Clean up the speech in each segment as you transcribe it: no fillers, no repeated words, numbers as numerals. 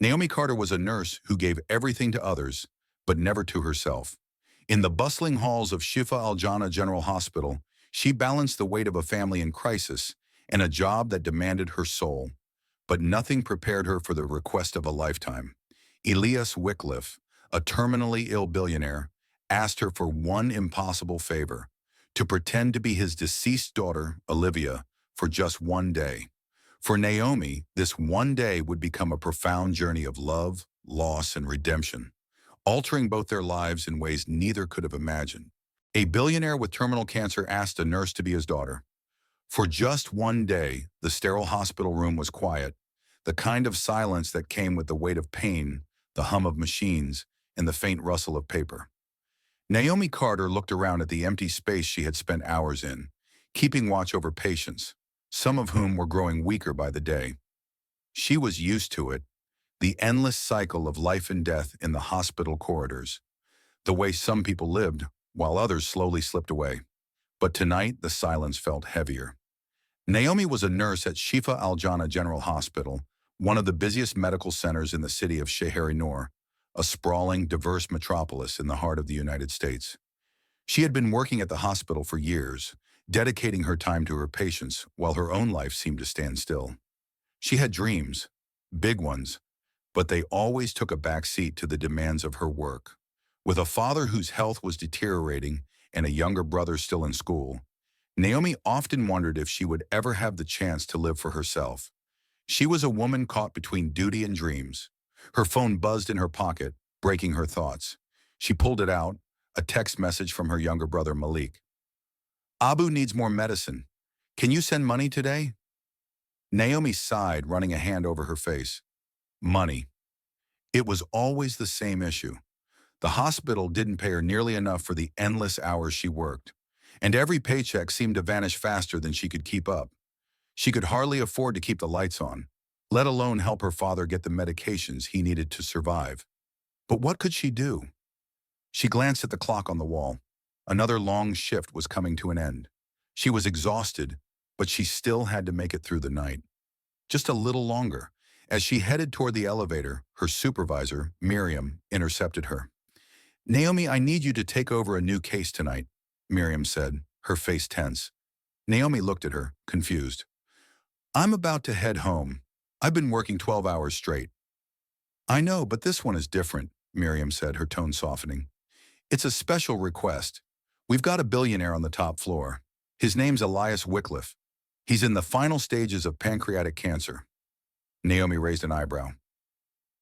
Naomi Carter was a nurse who gave everything to others, but never to herself. In the bustling halls of Shifa al-Jannah General Hospital, she balanced the weight of a family in crisis and a job that demanded her soul. But nothing prepared her for the request of a lifetime. Elias Wickliffe, a terminally ill billionaire, asked her for one impossible favor: to pretend to be his deceased daughter, Olivia, for just one day. For Naomi, this one day would become a profound journey of love, loss, and redemption, altering both their lives in ways neither could have imagined. A billionaire with terminal cancer asked a nurse to be his daughter. For just one day, the sterile hospital room was quiet, the kind of silence that came with the weight of pain, the hum of machines, and the faint rustle of paper. Naomi Carter looked around at the empty space she had spent hours in, keeping watch over patients, some of whom were growing weaker by the day. She was used to it, the endless cycle of life and death in the hospital corridors, the way some people lived while others slowly slipped away. But tonight, the silence felt heavier. Naomi was a nurse at Shifa al-Jannah General Hospital, one of the busiest medical centers in the city of Shehri-Noor, a sprawling, diverse metropolis in the heart of the United States. She had been working at the hospital for years, dedicating her time to her patients while her own life seemed to stand still. She had dreams, big ones, but they always took a back seat to the demands of her work. With a father whose health was deteriorating and a younger brother still in school, Naomi often wondered if she would ever have the chance to live for herself. She was a woman caught between duty and dreams. Her phone buzzed in her pocket, breaking her thoughts. She pulled it out, a text message from her younger brother Malik. "Abu needs more medicine. Can you send money today?" Naomi sighed, running a hand over her face. Money. It was always the same issue. The hospital didn't pay her nearly enough for the endless hours she worked, and every paycheck seemed to vanish faster than she could keep up. She could hardly afford to keep the lights on, let alone help her father get the medications he needed to survive. But what could she do? She glanced at the clock on the wall. Another long shift was coming to an end. She was exhausted, but she still had to make it through the night. Just a little longer. As she headed toward the elevator, her supervisor, Miriam, intercepted her. "Naomi, I need you to take over a new case tonight," Miriam said, her face tense. Naomi looked at her, confused. "I'm about to head home. I've been working 12 hours straight." "I know, but this one is different," Miriam said, her tone softening. "It's a special request. We've got a billionaire on the top floor. His name's Elias Wickliffe. He's in the final stages of pancreatic cancer." Naomi raised an eyebrow.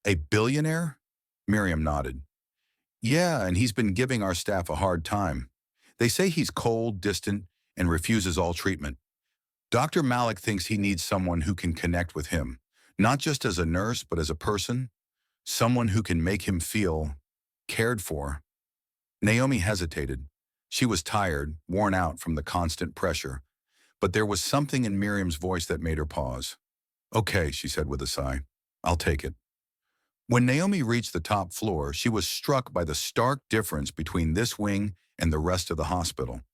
"A billionaire?" Miriam nodded. "Yeah, and he's been giving our staff a hard time. They say he's cold, distant, and refuses all treatment. Dr. Malik thinks he needs someone who can connect with him, not just as a nurse, but as a person, someone who can make him feel cared for." Naomi hesitated. She was tired, worn out from the constant pressure, but there was something in Miriam's voice that made her pause. "Okay," she said with a sigh. "I'll take it." When Naomi reached the top floor, she was struck by the stark difference between this wing and the rest of the hospital.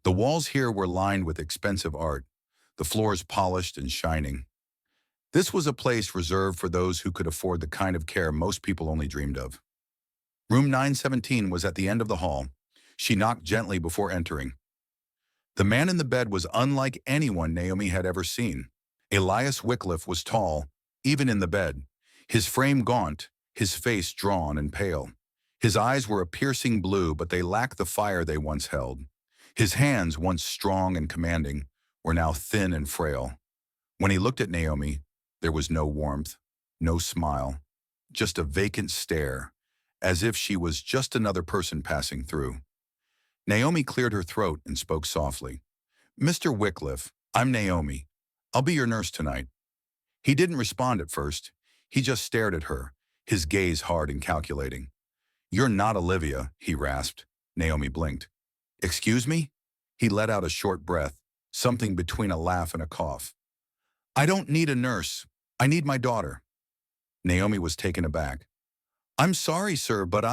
The walls here were lined with expensive art, the floors polished and shining. This was a place reserved for those who could afford the kind of care most people only dreamed of. Room 917 was at the end of the hall. She knocked gently before entering. The man in the bed was unlike anyone Naomi had ever seen. Elias Wickliffe was tall, even in the bed, his frame gaunt, his face drawn and pale. His eyes were a piercing blue, but they lacked the fire they once held. His hands, once strong and commanding, were now thin and frail. When he looked at Naomi, there was no warmth, no smile, just a vacant stare, as if she was just another person passing through. Naomi cleared her throat and spoke softly. "Mr. Wickliffe, I'm Naomi. I'll be your nurse tonight." He didn't respond at first. He just stared at her, his gaze hard and calculating. "You're not Olivia," he rasped. Naomi blinked. "Excuse me?" He let out a short breath, something between a laugh and a cough. "I don't need a nurse. I need my daughter." Naomi was taken aback. "I'm sorry, sir, but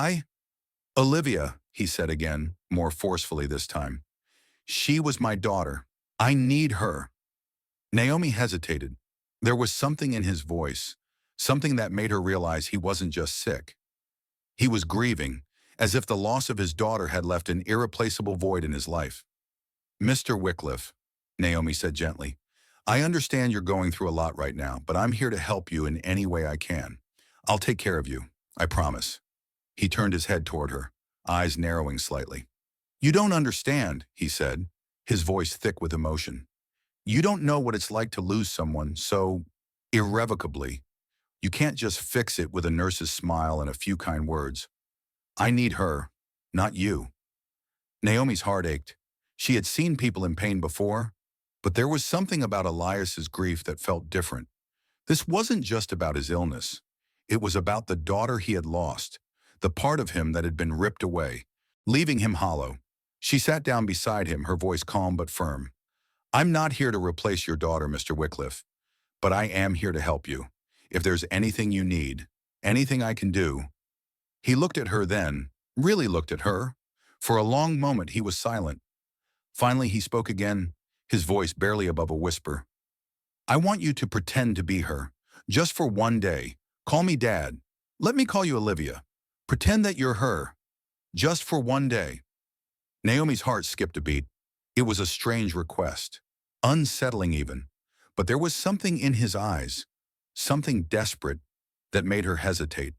Olivia," he said again, more forcefully this time. "She was my daughter. I need her." Naomi hesitated. There was something in his voice, something that made her realize he wasn't just sick. He was grieving, as if the loss of his daughter had left an irreplaceable void in his life. "Mr. Wickliffe," Naomi said gently, "I understand you're going through a lot right now, but I'm here to help you in any way I can. I'll take care of you, I promise." He turned his head toward her, eyes narrowing slightly. "You don't understand," he said, his voice thick with emotion. "You don't know what it's like to lose someone so irrevocably. You can't just fix it with a nurse's smile and a few kind words. I need her, not you." Naomi's heart ached. She had seen people in pain before, but there was something about Elias's grief that felt different. This wasn't just about his illness. It was about the daughter he had lost, the part of him that had been ripped away, leaving him hollow. She sat down beside him, her voice calm but firm. "I'm not here to replace your daughter, Mr. Wickliffe, but I am here to help you. If there's anything you need, anything I can do." He looked at her then, really looked at her. For a long moment he was silent. Finally he spoke again, his voice barely above a whisper. "I want you to pretend to be her, just for one day. Call me Dad. Let me call you Olivia. Pretend that you're her, just for one day." Naomi's heart skipped a beat. It was a strange request, unsettling even, but there was something in his eyes, something desperate, that made her hesitate.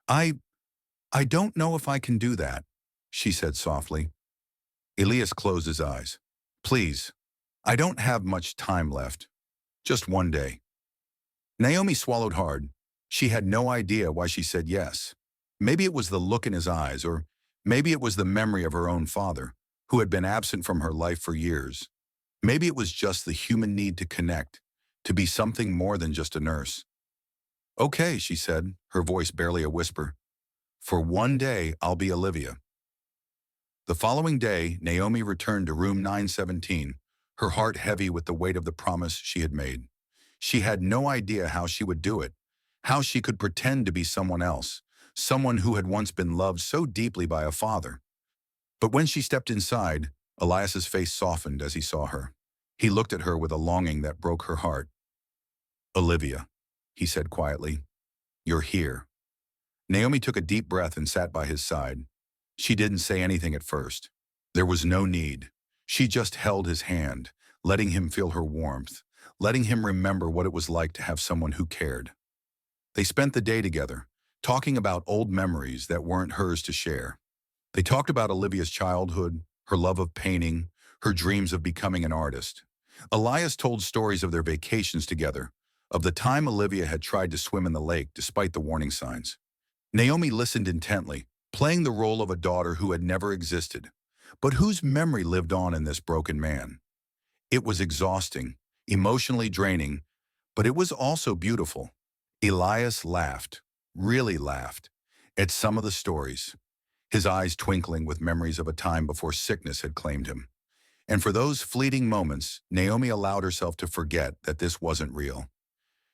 I don't know if I can do that," she said softly. Elias closed his eyes. "Please, I don't have much time left. Just one day." Naomi swallowed hard. She had no idea why she said yes. Maybe it was the look in his eyes, or maybe it was the memory of her own father, who had been absent from her life for years. Maybe it was just the human need to connect, to be something more than just a nurse. "Okay," she said, her voice barely a whisper. "For one day, I'll be Olivia." The following day, Naomi returned to room 917, her heart heavy with the weight of the promise she had made. She had no idea how she would do it, how she could pretend to be someone else, someone who had once been loved so deeply by a father. But when she stepped inside, Elias's face softened as he saw her. He looked at her with a longing that broke her heart. "Olivia," he said quietly, "you're here." Naomi took a deep breath and sat by his side. She didn't say anything at first. There was no need. She just held his hand, letting him feel her warmth, letting him remember what it was like to have someone who cared. They spent the day together, talking about old memories that weren't hers to share. They talked about Olivia's childhood, her love of painting, her dreams of becoming an artist. Elias told stories of their vacations together, of the time Olivia had tried to swim in the lake despite the warning signs. Naomi listened intently, playing the role of a daughter who had never existed, but whose memory lived on in this broken man. It was exhausting, emotionally draining, but it was also beautiful. Elias laughed, really laughed, at some of the stories, his eyes twinkling with memories of a time before sickness had claimed him. And for those fleeting moments, Naomi allowed herself to forget that this wasn't real.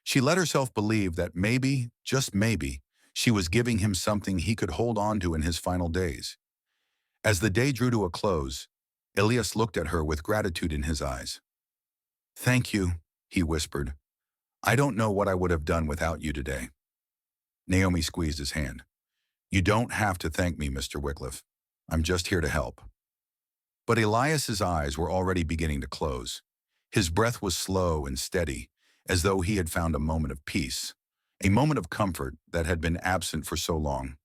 She let herself believe that maybe, just maybe, she was giving him something he could hold on to in his final days. As the day drew to a close, Elias looked at her with gratitude in his eyes. "Thank you," he whispered. "I don't know what I would have done without you today." Naomi squeezed his hand. "You don't have to thank me, Mr. Wickliffe. I'm just here to help." But Elias's eyes were already beginning to close. His breath was slow and steady, as though he had found a moment of peace, a moment of comfort that had been absent for so long.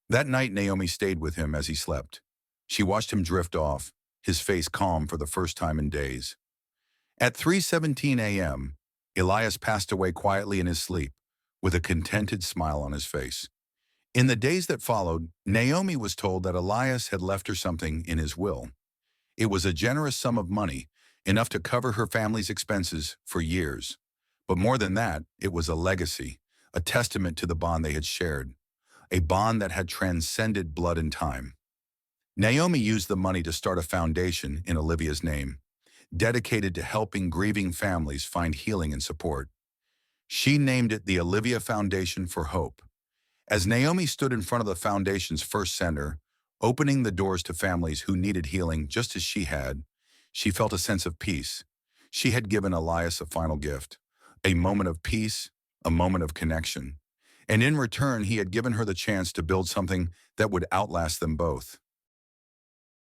That night, Naomi stayed with him as he slept. She watched him drift off, his face calm for the first time in days. At 3:17 a.m., Elias passed away quietly in his sleep, with a contented smile on his face. In the days that followed, Naomi was told that Elias had left her something in his will. It was a generous sum of money, enough to cover her family's expenses for years. But more than that, it was a legacy, a testament to the bond they had shared, a bond that had transcended blood and time. Naomi used the money to start a foundation in Olivia's name, dedicated to helping grieving families find healing and support. She named it the Olivia Foundation for Hope. As Naomi stood in front of the foundation's first center, opening the doors to families who needed healing just as she had, she felt a sense of peace. She had given Elias a final gift, a moment of peace, a moment of connection. And in return, he had given her the chance to build something that would outlast them both.